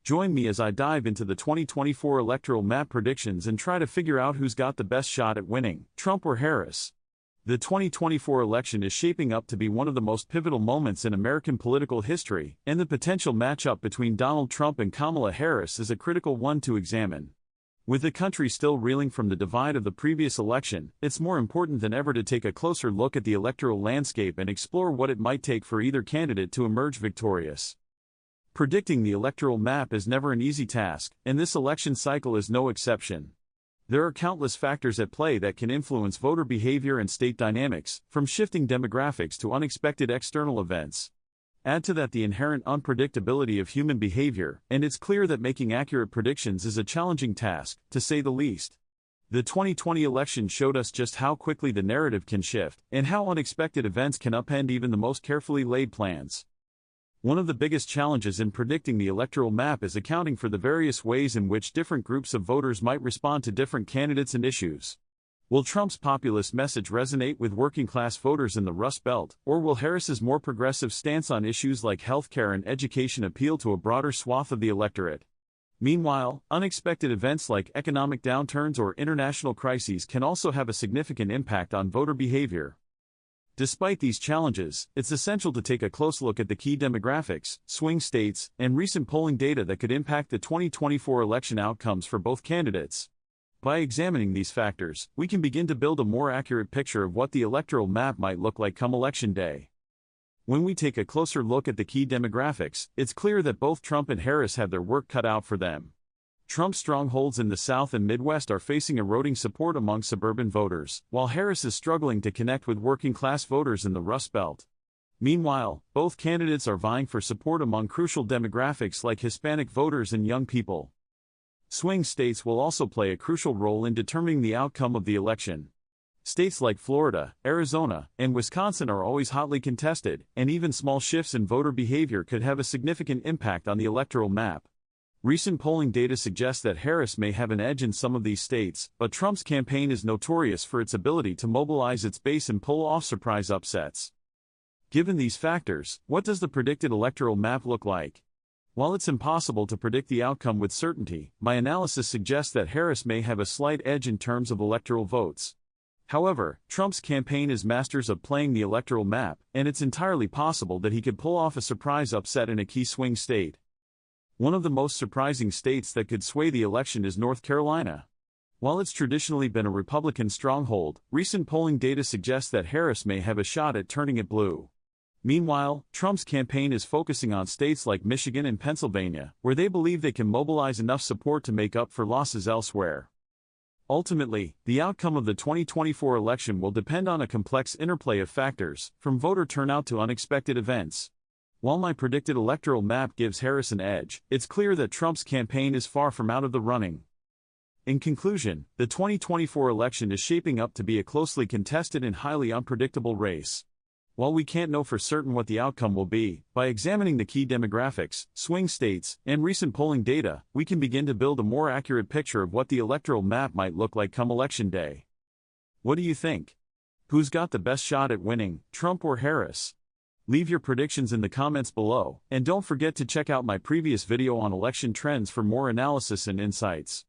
Join me as I dive into the 2024 electoral map predictions and try to figure out who's got the best shot at winning, Trump or Harris. The 2024 election is shaping up to be one of the most pivotal moments in American political history, and the potential matchup between Donald Trump and Kamala Harris is a critical one to examine. With the country still reeling from the divide of the previous election, it's more important than ever to take a closer look at the electoral landscape and explore what it might take for either candidate to emerge victorious. Predicting the electoral map is never an easy task, and this election cycle is no exception. There are countless factors at play that can influence voter behavior and state dynamics, from shifting demographics to unexpected external events. Add to that the inherent unpredictability of human behavior, and it's clear that making accurate predictions is a challenging task, to say the least. The 2020 election showed us just how quickly the narrative can shift, and how unexpected events can upend even the most carefully laid plans. One of the biggest challenges in predicting the electoral map is accounting for the various ways in which different groups of voters might respond to different candidates and issues. Will Trump's populist message resonate with working-class voters in the Rust Belt, or will Harris's more progressive stance on issues like healthcare and education appeal to a broader swath of the electorate? Meanwhile, unexpected events like economic downturns or international crises can also have a significant impact on voter behavior. Despite these challenges, it's essential to take a close look at the key demographics, swing states, and recent polling data that could impact the 2024 election outcomes for both candidates. By examining these factors, we can begin to build a more accurate picture of what the electoral map might look like come Election Day. When we take a closer look at the key demographics, it's clear that both Trump and Harris have their work cut out for them. Trump's strongholds in the South and Midwest are facing eroding support among suburban voters, while Harris is struggling to connect with working-class voters in the Rust Belt. Meanwhile, both candidates are vying for support among crucial demographics like Hispanic voters and young people. Swing states will also play a crucial role in determining the outcome of the election. States like Florida, Arizona, and Wisconsin are always hotly contested, and even small shifts in voter behavior could have a significant impact on the electoral map. Recent polling data suggests that Harris may have an edge in some of these states, but Trump's campaign is notorious for its ability to mobilize its base and pull off surprise upsets. Given these factors, what does the predicted electoral map look like? While it's impossible to predict the outcome with certainty, my analysis suggests that Harris may have a slight edge in terms of electoral votes. However, Trump's campaign is masters of playing the electoral map, and it's entirely possible that he could pull off a surprise upset in a key swing state. One of the most surprising states that could sway the election is North Carolina. While it's traditionally been a Republican stronghold, recent polling data suggests that Harris may have a shot at turning it blue. Meanwhile, Trump's campaign is focusing on states like Michigan and Pennsylvania, where they believe they can mobilize enough support to make up for losses elsewhere. Ultimately, the outcome of the 2024 election will depend on a complex interplay of factors, from voter turnout to unexpected events. While my predicted electoral map gives Harris an edge, it's clear that Trump's campaign is far from out of the running. In conclusion, the 2024 election is shaping up to be a closely contested and highly unpredictable race. While we can't know for certain what the outcome will be, by examining the key demographics, swing states, and recent polling data, we can begin to build a more accurate picture of what the electoral map might look like come Election Day. What do you think? Who's got the best shot at winning, Trump or Harris? Leave your predictions in the comments below, and don't forget to check out my previous video on election trends for more analysis and insights.